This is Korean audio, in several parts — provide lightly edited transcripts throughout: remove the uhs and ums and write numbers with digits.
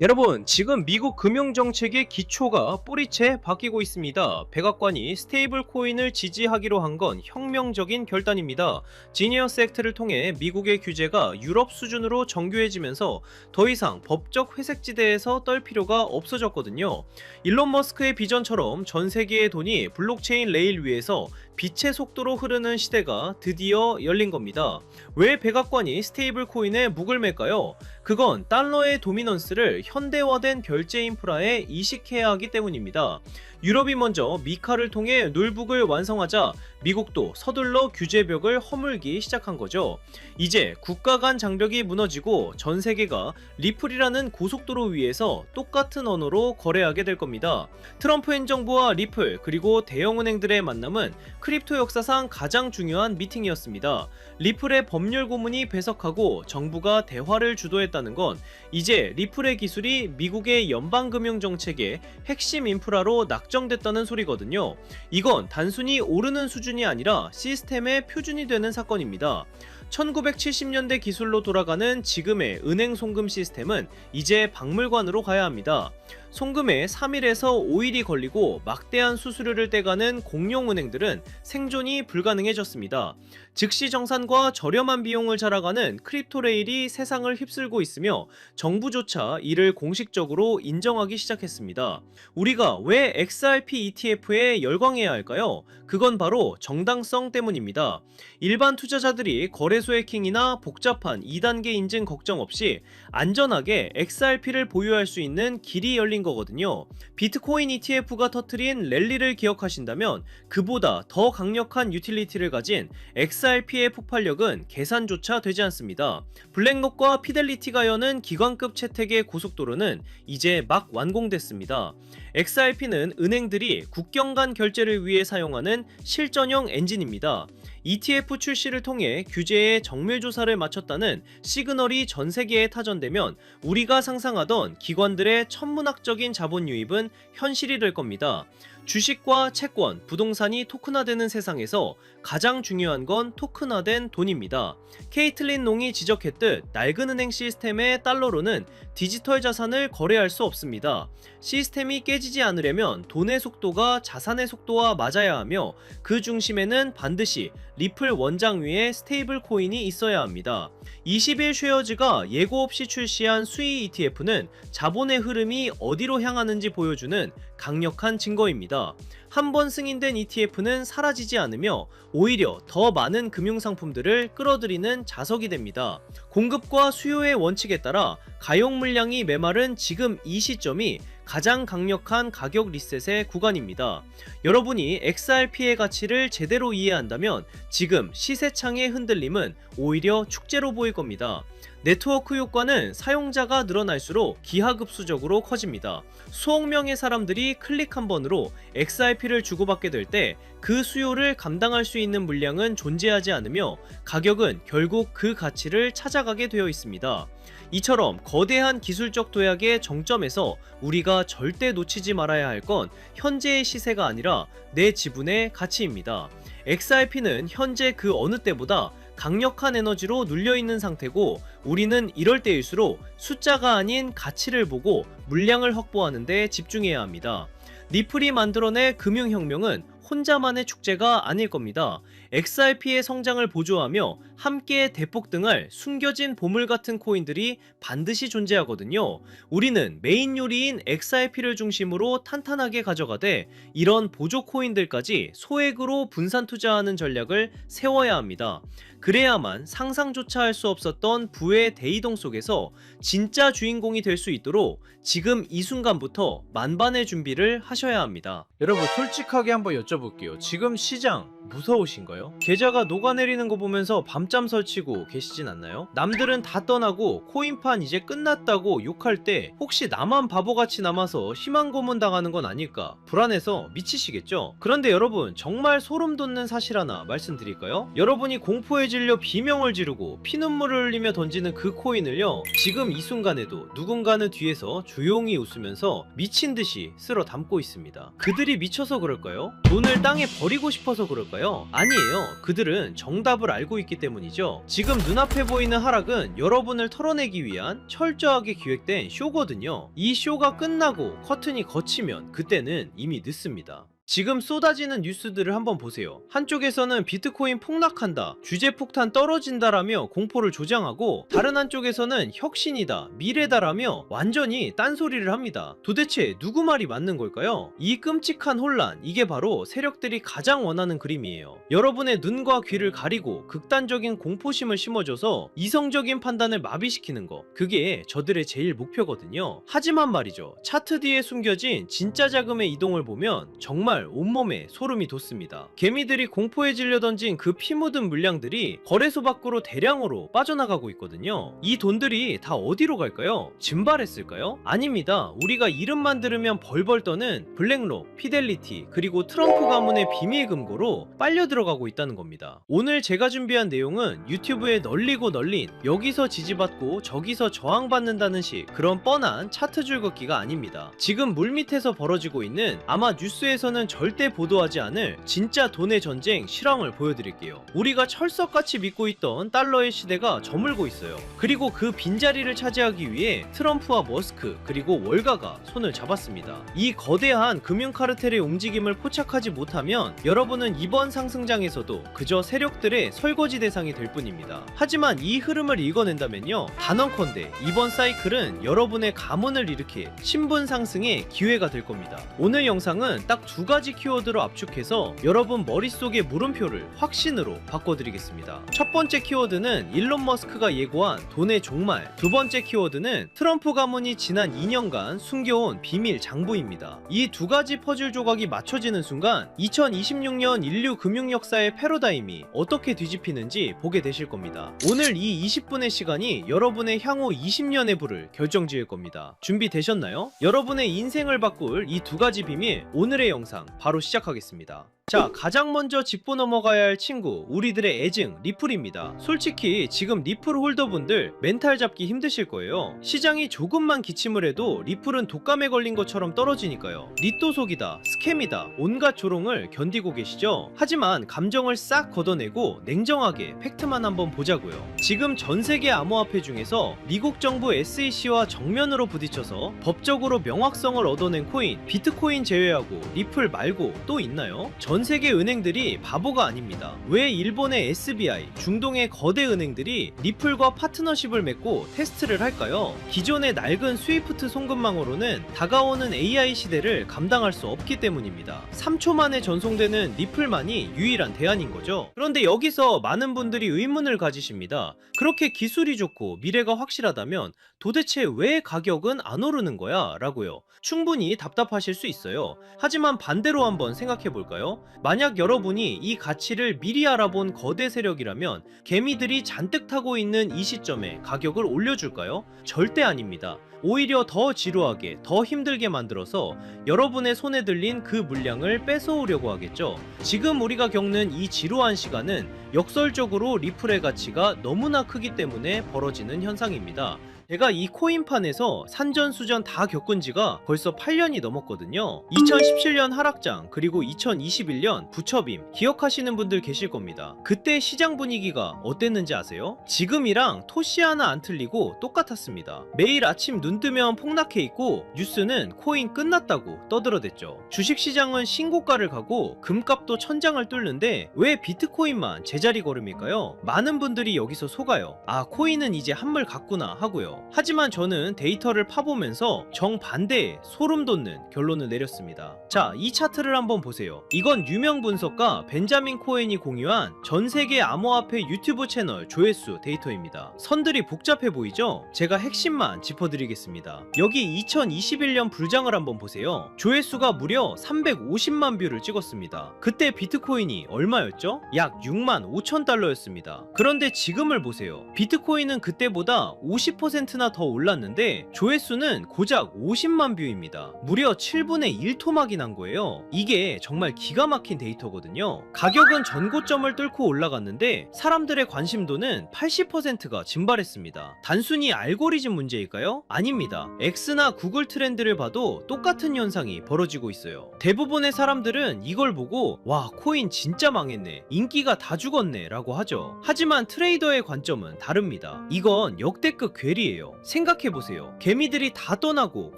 여러분, 지금 미국 금융정책의 기초가 뿌리채 바뀌고 있습니다. 백악관이 스테이블 코인을 지지하기로 한 건 혁명적인 결단입니다. 지니어스 액트를 통해 미국의 규제가 유럽 수준으로 정교해지면서 더 이상 법적 회색지대에서 떨 필요가 없어졌거든요. 일론 머스크의 비전처럼 전 세계의 돈이 블록체인 레일 위에서 빛의 속도로 흐르는 시대가 드디어 열린 겁니다. 왜 백악관이 스테이블 코인에 묵을 맬까요? 그건 달러의 도미넌스를 현대화된 결제 인프라에 이식해야 하기 때문입니다. 유럽이 먼저 미카를 통해 룰북을 완성하자 미국도 서둘러 규제벽을 허물기 시작한 거죠. 이제 국가 간 장벽이 무너지고 전 세계가 리플이라는 고속도로 위에서 똑같은 언어로 거래하게 될 겁니다. 트럼프 행정부와 리플 그리고 대형은행들의 만남은 크립토 역사상 가장 중요한 미팅이었습니다. 리플의 법률 고문이 배석하고 정부가 대화를 주도했다는 건 이제 리플의 기술이 미국의 연방금융정책의 핵심 인프라로 낙정됐다는 소리거든요. 이건 단순히 오르는 수준이 아니라 시스템의 표준이 되는 사건입니다. 1970년대 기술로 돌아가는 지금의 은행 송금 시스템은 이제 박물관으로 가야 합니다. 송금에 3일에서 5일이 걸리고 막대한 수수료를 떼가는 공룡은행들은 생존이 불가능해졌습니다. 즉시 정산과 저렴한 비용을 자랑하는 크립토레일이 세상을 휩쓸고 있으며 정부조차 이를 공식적으로 인정하기 시작했습니다. 우리가 왜 XRP ETF에 열광해야 할까요? 그건 바로 정당성 때문입니다. 일반 투자자들이 거래소 해킹이나 복잡한 2단계 인증 걱정 없이 안전하게 XRP를 보유할 수 있는 길이 열린 거거든요. 비트코인 ETF가 터트린 랠리를 기억하신다면 그보다 더 강력한 유틸리티를 가진 XRP의 폭발력은 계산조차 되지 않습니다. 블랙록과 피델리티가 여는 기관급 채택의 고속도로는 이제 막 완공됐습니다. XRP는 은행들이 국경 간 결제를 위해 사용하는 실전형 엔진입니다. ETF 출시를 통해 규제에 정밀조사를 마쳤다는 시그널이 전 세계에 타전되면 우리가 상상하던 기관들의 천문학적인 자본 유입은 현실이 될 겁니다. 주식과 채권, 부동산이 토큰화되는 세상에서 가장 중요한 건 토큰화된 돈입니다. 케이틀린 농이 지적했듯 낡은 은행 시스템의 달러로는 디지털 자산을 거래할 수 없습니다. 시스템이 깨지지 않으려면 돈의 속도가 자산의 속도와 맞아야 하며 그 중심에는 반드시 리플 원장 위에 스테이블 코인이 있어야 합니다. 20일 쉐어즈가 예고 없이 출시한 수의 ETF는 자본의 흐름이 어디로 향하는지 보여주는 강력한 증거입니다. 한번 승인된 ETF는 사라지지 않으며 오히려 더 많은 금융상품들을 끌어들이는 자석이 됩니다. 공급과 수요의 원칙에 따라 가용 물량이 메마른 지금 이 시점이 가장 강력한 가격 리셋의 구간입니다. 여러분이 XRP의 가치를 제대로 이해한다면 지금 시세창의 흔들림은 오히려 축제로 보일 겁니다. 네트워크 효과는 사용자가 늘어날수록 기하급수적으로 커집니다. 수억 명의 사람들이 클릭 한 번으로 XRP를 주고받게 될 때 그 수요를 감당할 수 있는 물량은 존재하지 않으며 가격은 결국 그 가치를 찾아가게 되어 있습니다. 이처럼 거대한 기술적 도약의 정점에서 우리가 절대 놓치지 말아야 할 건 현재의 시세가 아니라 내 지분의 가치입니다. XRP는 현재 그 어느 때보다 강력한 에너지로 눌려있는 상태고 우리는 이럴 때일수록 숫자가 아닌 가치를 보고 물량을 확보하는 데 집중해야 합니다. 리플이 만들어낸 금융혁명은 혼자만의 축제가 아닐 겁니다. XRP의 성장을 보조하며 함께 대폭등할 숨겨진 보물 같은 코인들이 반드시 존재하거든요. 우리는 메인 요리인 XRP를 중심으로 탄탄하게 가져가되 이런 보조 코인들까지 소액으로 분산 투자하는 전략을 세워야 합니다. 그래야만 상상조차 할 수 없었던 부의 대이동 속에서 진짜 주인공이 될 수 있도록 지금 이 순간부터 만반의 준비를 하셔야 합니다. 여러분, 솔직하게 한번 여쭤볼게요. 지금 시장 무서우신가요? 계좌가 녹아내리는 거 보면서 밤잠 설치고 계시진 않나요? 남들은 다 떠나고 코인판 이제 끝났다고 욕할 때 혹시 나만 바보같이 남아서 희망 고문 당하는 건 아닐까 불안해서 미치시겠죠? 그런데 여러분, 정말 소름 돋는 사실 하나 말씀드릴까요? 여러분이 공포에 질려 비명을 지르고 피눈물을 흘리며 던지는 그 코인을요, 지금 이 순간에도 누군가는 뒤에서 조용히 웃으면서 미친듯이 쓸어 담고 있습니다. 그들이 미쳐서 그럴까요? 돈을 땅에 버리고 싶어서 그럴까요? 아니에요. 아니에요. 그들은 정답을 알고 있기 때문이죠. 지금 눈앞에 보이는 하락은 여러분을 털어내기 위한 철저하게 기획된 쇼거든요. 이 쇼가 끝나고 커튼이 걷히면 그때는 이미 늦습니다. 지금 쏟아지는 뉴스들을 한번 보세요. 한쪽에서는 비트코인 폭락한다, 규제 폭탄 떨어진다라며 공포를 조장하고, 다른 한쪽에서는 혁신이다, 미래다라며 완전히 딴소리를 합니다. 도대체 누구 말이 맞는 걸까요? 이 끔찍한 혼란, 이게 바로 세력들이 가장 원하는 그림이에요. 여러분의 눈과 귀를 가리고 극단적인 공포심을 심어줘서 이성적인 판단을 마비시키는 거, 그게 저들의 제일 목표거든요. 하지만 말이죠, 차트 뒤에 숨겨진 진짜 자금의 이동을 보면 정말 온몸에 소름이 돋습니다. 개미들이 공포에 질려 던진 그 피 묻은 물량들이 거래소 밖으로 대량으로 빠져나가고 있거든요. 이 돈들이 다 어디로 갈까요? 증발했을까요? 아닙니다. 우리가 이름만 들으면 벌벌 떠는 블랙록, 피델리티, 그리고 트럼프 가문의 비밀 금고로 빨려 들어가고 있다는 겁니다. 오늘 제가 준비한 내용은 유튜브에 널리고 널린 여기서 지지받고 저기서 저항받는다는 식 그런 뻔한 차트 줄긋기가 아닙니다. 지금 물밑에서 벌어지고 있는, 아마 뉴스에서는 절대 보도하지 않을 진짜 돈의 전쟁 실황을 보여드릴게요. 우리가 철석같이 믿고 있던 달러의 시대가 저물고 있어요. 그리고 그 빈자리를 차지하기 위해 트럼프와 머스크 그리고 월가가 손을 잡았습니다. 이 거대한 금융 카르텔의 움직임을 포착하지 못하면 여러분은 이번 상승장에서도 그저 세력들의 설거지 대상이 될 뿐입니다. 하지만 이 흐름을 읽어낸다면요, 단언컨대 이번 사이클은 여러분의 가문을 일으킬 신분 상승의 기회가 될 겁니다. 오늘 영상은 딱 두 가지 키워드로 압축해서 여러분 머릿속의 물음표를 확신으로 바꿔드리겠습니다. 첫 번째 키워드는 일론 머스크가 예고한 돈의 종말, 두 번째 키워드는 트럼프 가문이 지난 2년간 숨겨온 비밀 장부입니다. 이 두 가지 퍼즐 조각이 맞춰지는 순간 2026년 인류 금융 역사의 패러다임이 어떻게 뒤집히는지 보게 되실 겁니다. 오늘 이 20분의 시간이 여러분의 향후 20년의 부를 결정지을 겁니다. 준비되셨나요? 여러분의 인생을 바꿀 이 두 가지 비밀, 오늘의 영상 바로 시작하겠습니다. 자, 가장 먼저 짚고 넘어가야 할 친구, 우리들의 애증 리플입니다. 솔직히 지금 리플 홀더분들 멘탈 잡기 힘드실 거예요. 시장이 조금만 기침을 해도 리플은 독감에 걸린 것처럼 떨어지니까요. 리또 속이다, 스캠이다, 온갖 조롱을 견디고 계시죠? 하지만 감정을 싹 걷어내고 냉정하게 팩트만 한번 보자고요. 지금 전세계 암호화폐 중에서 미국 정부 SEC와 정면으로 부딪혀서 법적으로 명확성을 얻어낸 코인, 비트코인 제외하고 리플 말고 또 있나요? 전 세계 은행들이 바보가 아닙니다. 왜 일본의 SBI, 중동의 거대 은행들이 리플과 파트너십을 맺고 테스트를 할까요? 기존의 낡은 스위프트 송금망으로는 다가오는 AI 시대를 감당할 수 없기 때문입니다. 3초 만에 전송되는 리플만이 유일한 대안인 거죠. 그런데 여기서 많은 분들이 의문을 가지십니다. 그렇게 기술이 좋고 미래가 확실하다면 도대체 왜 가격은 안 오르는 거야? 라고요. 충분히 답답하실 수 있어요. 하지만 반대로 한번 생각해 볼까요? 만약 여러분이 이 가치를 미리 알아본 거대 세력이라면 개미들이 잔뜩 타고 있는 이 시점에 가격을 올려줄까요? 절대 아닙니다. 오히려 더 지루하게, 더 힘들게 만들어서 여러분의 손에 들린 그 물량을 뺏어오려고 하겠죠. 지금 우리가 겪는 이 지루한 시간은 역설적으로 리플의 가치가 너무나 크기 때문에 벌어지는 현상입니다. 제가 이 코인판에서 산전수전 다 겪은 지가 벌써 8년이 넘었거든요. 2017년 하락장, 그리고 2021년 부처빔 기억하시는 분들 계실 겁니다. 그때 시장 분위기가 어땠는지 아세요? 지금이랑 토시 하나 안 틀리고 똑같았습니다. 매일 아침 눈 뜨면 폭락해 있고 뉴스는 코인 끝났다고 떠들어댔죠. 주식시장은 신고가를 가고 금값도 천장을 뚫는데 왜 비트코인만 제자리 걸음일까요? 많은 분들이 여기서 속아요. 아, 코인은 이제 한물 갔구나 하고요. 하지만 저는 데이터를 파보면서 정반대의 소름 돋는 결론을 내렸습니다. 자, 이 차트를 한번 보세요. 이건 유명 분석가 벤자민 코엔이 공유한 전세계 암호화폐 유튜브 채널 조회수 데이터입니다. 선들이 복잡해 보이죠? 제가 핵심만 짚어드리겠습니다. 여기 2021년 불장을 한번 보세요. 조회수가 무려 350만 뷰를 찍었습니다. 그때 비트코인이 얼마였죠? 약 6만 5천 달러였습니다. 그런데 지금을 보세요. 비트코인은 그때보다 50% 20%나 더 올랐는데 조회수는 고작 50만 뷰입니다. 무려 7분의 1 토막이 난 거예요. 이게 정말 기가 막힌 데이터거든요. 가격은 전고점을 뚫고 올라갔는데 사람들의 관심도는 80%가 증발했습니다. 단순히 알고리즘 문제일까요? 아닙니다. X나 구글 트렌드를 봐도 똑같은 현상이 벌어지고 있어요. 대부분의 사람들은 이걸 보고 와, 코인 진짜 망했네, 인기가 다 죽었네 라고 하죠. 하지만 트레이더의 관점은 다릅니다. 이건 역대급 괴리예요. 생각해보세요. 개미들이 다 떠나고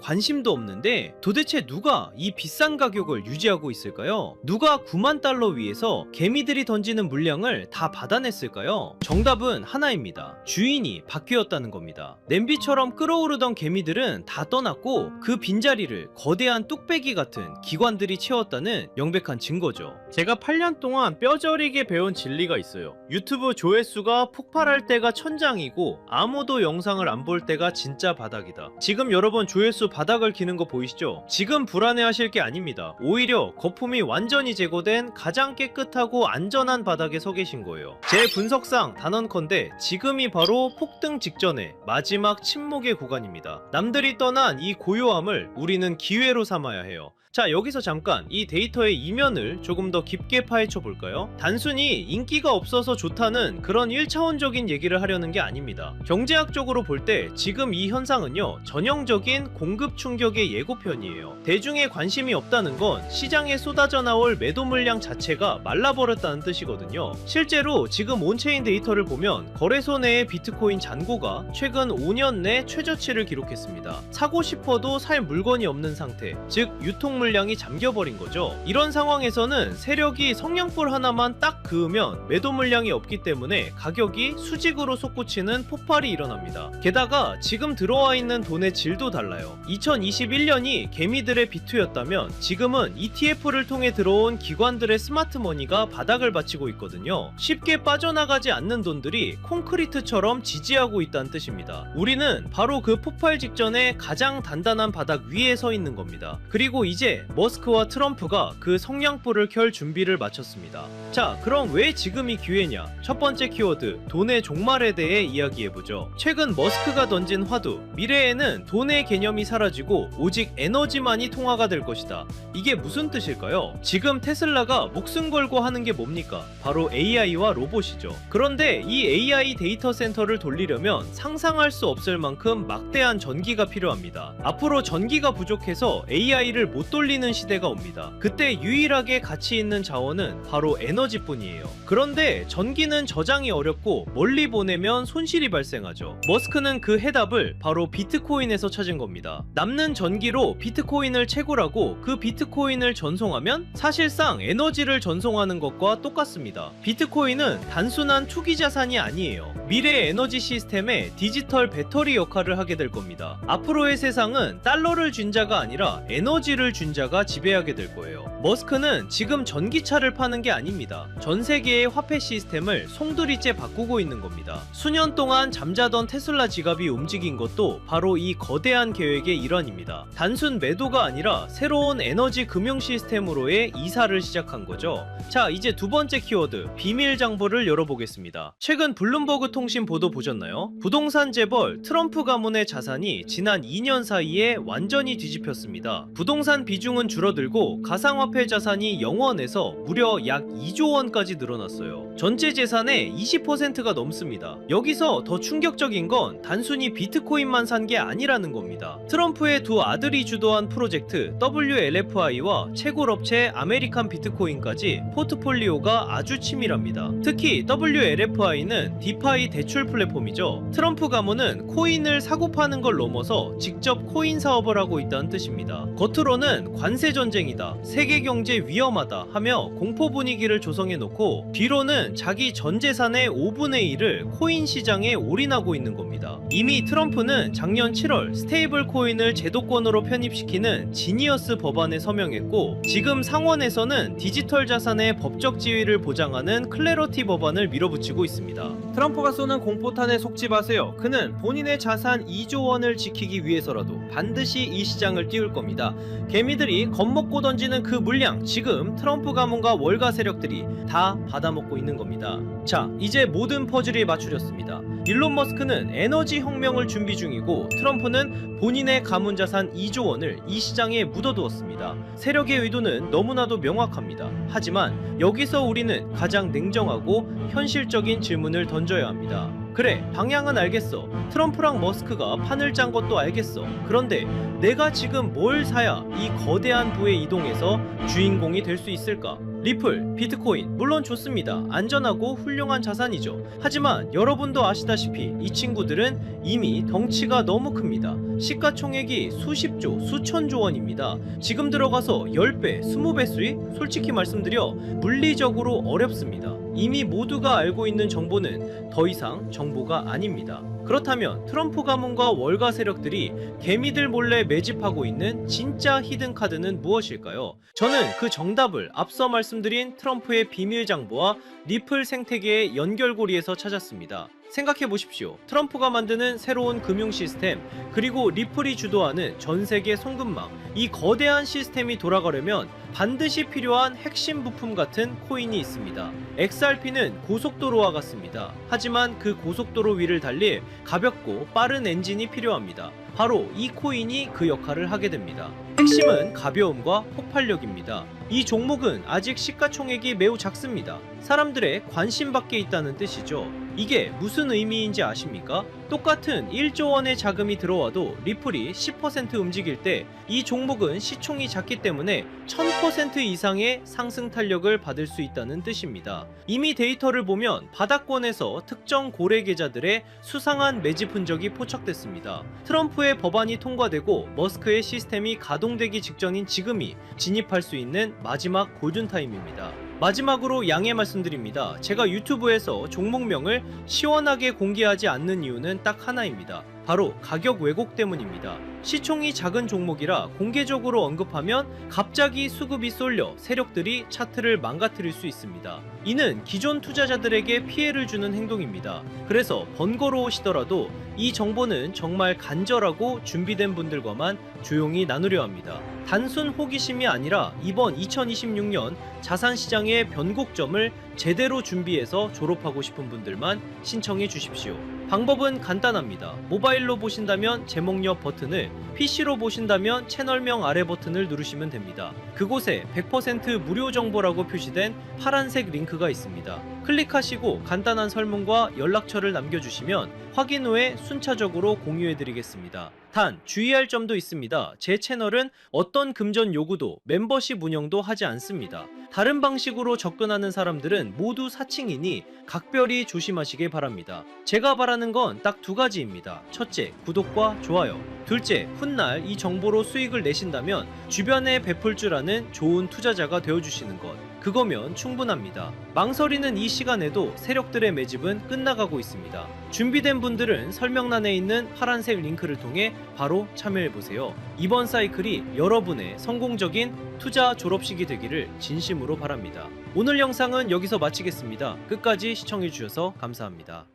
관심도 없는데 도대체 누가 이 비싼 가격을 유지하고 있을까요? 누가 9만 달러 위에서 개미들이 던지는 물량을 다 받아냈을까요? 정답은 하나입니다. 주인이 바뀌었다는 겁니다. 냄비처럼 끓어오르던 개미들은 다 떠났고 그 빈자리를 거대한 뚝배기 같은 기관들이 채웠다는 명백한 증거죠. 제가 8년 동안 뼈저리게 배운 진리가 있어요. 유튜브 조회수가 폭발할 때가 천장이고 아무도 영상을 안 볼 때가 진짜 바닥이다. 지금 여러분 조회수 바닥을 기는 거 보이시죠? 지금 불안해하실 게 아닙니다. 오히려 거품이 완전히 제거된 가장 깨끗하고 안전한 바닥에 서 계신 거예요. 제 분석상 단언컨대 지금이 바로 폭등 직전의 마지막 침묵의 구간입니다. 남들이 떠난 이 고요함을 우리는 기회로 삼아야 해요. 자, 여기서 잠깐 이 데이터의 이면을 조금 더 깊게 파헤쳐 볼까요? 단순히 인기가 없어서 좋다는 그런 1차원적인 얘기를 하려는 게 아닙니다. 경제학적으로 볼 때 지금 이 현상은요, 전형적인 공급 충격의 예고편이에요. 대중의 관심이 없다는 건 시장에 쏟아져 나올 매도 물량 자체가 말라버렸다는 뜻이거든요. 실제로 지금 온체인 데이터를 보면 거래소 내의 비트코인 잔고가 최근 5년 내 최저치를 기록했습니다. 사고 싶어도 살 물건이 없는 상태, 즉 유통 물량이 잠겨버린 거죠. 이런 상황에서는 세력이 성냥불 하나만 딱 그으면 매도 물량이 없기 때문에 가격이 수직으로 솟구치는 폭발이 일어납니다. 게다가 지금 들어와 있는 돈의 질도 달라요. 2021년이 개미들의 비투였다면 지금은 ETF를 통해 들어온 기관들의 스마트머니가 바닥을 받치고 있거든요. 쉽게 빠져나가지 않는 돈들이 콘크리트처럼 지지하고 있다는 뜻입니다. 우리는 바로 그 폭발 직전에 가장 단단한 바닥 위에 서 있는 겁니다. 그리고 이제 머스크와 트럼프가 그 성냥불을 켤 준비를 마쳤습니다. 자, 그럼 왜 지금이 기회냐? 첫 번째 키워드, 돈의 종말에 대해 이야기해보죠. 최근 머스크가 던진 화두, 미래에는 돈의 개념이 사라지고 오직 에너지만이 통화가 될 것이다. 이게 무슨 뜻일까요? 지금 테슬라가 목숨 걸고 하는 게 뭡니까? 바로 AI와 로봇이죠. 그런데 이 AI 데이터 센터를 돌리려면 상상할 수 없을 만큼 막대한 전기가 필요합니다. 앞으로 전기가 부족해서 AI를 못 돌리는 시대가 옵니다. 그때 유일하게 가치 있는 자원은 바로 에너지뿐이에요. 그런데 전기는 저장이 어렵고 멀리 보내면 손실이 발생하죠. 머스크는 그 해답을 바로 비트코인에서 찾은 겁니다. 남는 전기로 비트코인을 채굴하고 그 비트코인을 전송하면 사실상 에너지를 전송하는 것과 똑같습니다. 비트코인은 단순한 투기 자산이 아니에요. 미래 에너지 시스템의 디지털 배터리 역할을 하게 될 겁니다. 앞으로의 세상은 달러를 준 자가 아니라 에너지를 준 자가 지배하게 될 거예요. 머스크는 지금 전기차를 파는 게 아닙니다. 전 세계의 화폐 시스템을 송두리째 바꾸고 있는 겁니다. 수년 동안 잠자던 테슬라 지갑이 움직인 것도 바로 이 거대한 계획의 일환입니다. 단순 매도가 아니라 새로운 에너지 금융 시스템으로의 이사를 시작한 거죠. 자, 이제 두 번째 키워드, 비밀 장부를 열어보겠습니다. 최근 블룸버그 통신 보도 보셨나요? 부동산 재벌 트럼프 가문의 자산이 지난 2년 사이에 완전히 뒤집혔습니다. 부동산 비중은 줄어들고 가상화폐 자산이 0원에서 무려 약 2조 원까지 늘어났어요. 전체 재산의 20%가 넘습니다. 여기서 더 충격적인 건 단순히 비트코인만 산 게 아니라는 겁니다. 트럼프의 두 아들이 주도한 프로젝트 WLFI와 채굴업체 아메리칸 비트코인까지 포트폴리오가 아주 치밀합니다. 특히 WLFI는 디파이 대출 플랫폼이죠. 트럼프 가문은 코인을 사고 파는 걸 넘어서 직접 코인 사업을 하고 있다는 뜻입니다. 겉으로는 관세 전쟁이다, 세계 경제 위험하다 하며 공포 분위기를 조성해 놓고 뒤로는 자기 전 재산의 5분의 1을 코인 시장에 올인하고 있는 겁니다. 이미 트럼프는 작년 7월 스테이블 코인을 제도권으로 편입시키는 지니어스 법안에 서명했고 지금 상원에서는 디지털 자산의 법적 지위를 보장하는 클래러티 법안을 밀어붙이고 있습니다. 트럼프가 쏘는 공포탄에 속지 마세요. 그는 본인의 자산 2조 원을 지키기 위해서라도 반드시 이 시장을 띄울 겁니다. 개미들이 겁먹고 던지는 그 물량, 지금 트럼프 가문과 월가 세력들이 다 받아먹고 있는 되는 겁니다. 자, 이제 모든 퍼즐이 맞추렸습니다. 일론 머스크는 에너지 혁명을 준비 중이고 트럼프는 본인의 가문자산 2조 원을 이 시장에 묻어두었습니다. 세력의 의도는 너무나도 명확합니다. 하지만 여기서 우리는 가장 냉정하고 현실적인 질문을 던져야 합니다. 그래, 방향은 알겠어. 트럼프랑 머스크가 판을 짠 것도 알겠어. 그런데 내가 지금 뭘 사야 이 거대한 부에 이동해서 주인공이 될 수 있을까? 리플, 비트코인, 물론 좋습니다. 안전하고 훌륭한 자산이죠. 하지만 여러분도 아시다시피 이 친구들은 이미 덩치가 너무 큽니다. 시가총액이 수십조, 수천조 원입니다. 지금 들어가서 10배, 20배 수익? 솔직히 말씀드려 물리적으로 어렵습니다. 이미 모두가 알고 있는 정보는 더 이상 정보가 아닙니다. 그렇다면 트럼프 가문과 월가 세력들이 개미들 몰래 매집하고 있는 진짜 히든카드는 무엇일까요? 저는 그 정답을 앞서 말씀드린 트럼프의 비밀 장부와 리플 생태계의 연결고리에서 찾았습니다. 생각해 보십시오. 트럼프가 만드는 새로운 금융 시스템, 그리고 리플이 주도하는 전 세계 송금망, 이 거대한 시스템이 돌아가려면 반드시 필요한 핵심 부품 같은 코인이 있습니다. XRP는 고속도로와 같습니다. 하지만 그 고속도로 위를 달릴 가볍고 빠른 엔진이 필요합니다. 바로 이 코인이 그 역할을 하게 됩니다. 핵심은 가벼움과 폭발력입니다. 이 종목은 아직 시가총액이 매우 작습니다. 사람들의 관심 밖에 있다는 뜻이죠. 이게 무슨 의미인지 아십니까? 똑같은 1조 원의 자금이 들어와도 리플이 10% 움직일 때 이 종목은 시총이 작기 때문에 1000% 이상의 상승 탄력을 받을 수 있다는 뜻입니다. 이미 데이터를 보면 바닥권에서 특정 고래 계좌들의 수상한 매집 흔적이 포착됐습니다. 트럼프의 법안이 통과되고 머스크의 시스템이 가동되기 직전인 지금이 진입할 수 있는 마지막 골든타임입니다. 마지막으로 양해 말씀드립니다. 제가 유튜브에서 종목명을 시원하게 공개하지 않는 이유는 딱 하나입니다. 바로 가격 왜곡 때문입니다. 시총이 작은 종목이라 공개적으로 언급하면 갑자기 수급이 쏠려 세력들이 차트를 망가뜨릴 수 있습니다. 이는 기존 투자자들에게 피해를 주는 행동입니다. 그래서 번거로우시더라도 이 정보는 정말 간절하고 준비된 분들과만 조용히 나누려 합니다. 단순 호기심이 아니라 이번 2026년 자산시장의 변곡점을 제대로 준비해서 졸업하고 싶은 분들만 신청해 주십시오. 방법은 간단합니다. 모바일로 보신다면 제목 옆 버튼을, PC로 보신다면 채널명 아래 버튼을 누르시면 됩니다. 그곳에 100% 무료 정보라고 표시된 파란색 링크가 있습니다. 클릭하시고 간단한 설문과 연락처를 남겨주시면 확인 후에 순차적으로 공유해드리겠습니다. 단 주의할 점도 있습니다. 제 채널은 어떤 금전 요구도 멤버십 운영도 하지 않습니다. 다른 방식으로 접근하는 사람들은 모두 사칭이니 각별히 조심하시길 바랍니다. 제가 바라는 건 딱 두 가지입니다. 첫째, 구독과 좋아요. 둘째, 훗날 이 정보로 수익을 내신다면 주변에 베풀 줄 아는 좋은 투자자가 되어주시는 것. 그거면 충분합니다. 망설이는 이 시간에도 세력들의 매집은 끝나가고 있습니다. 준비된 분들은 설명란에 있는 파란색 링크를 통해 바로 참여해보세요. 이번 사이클이 여러분의 성공적인 투자 졸업식이 되기를 진심으로 바랍니다. 오늘 영상은 여기서 마치겠습니다. 끝까지 시청해주셔서 감사합니다.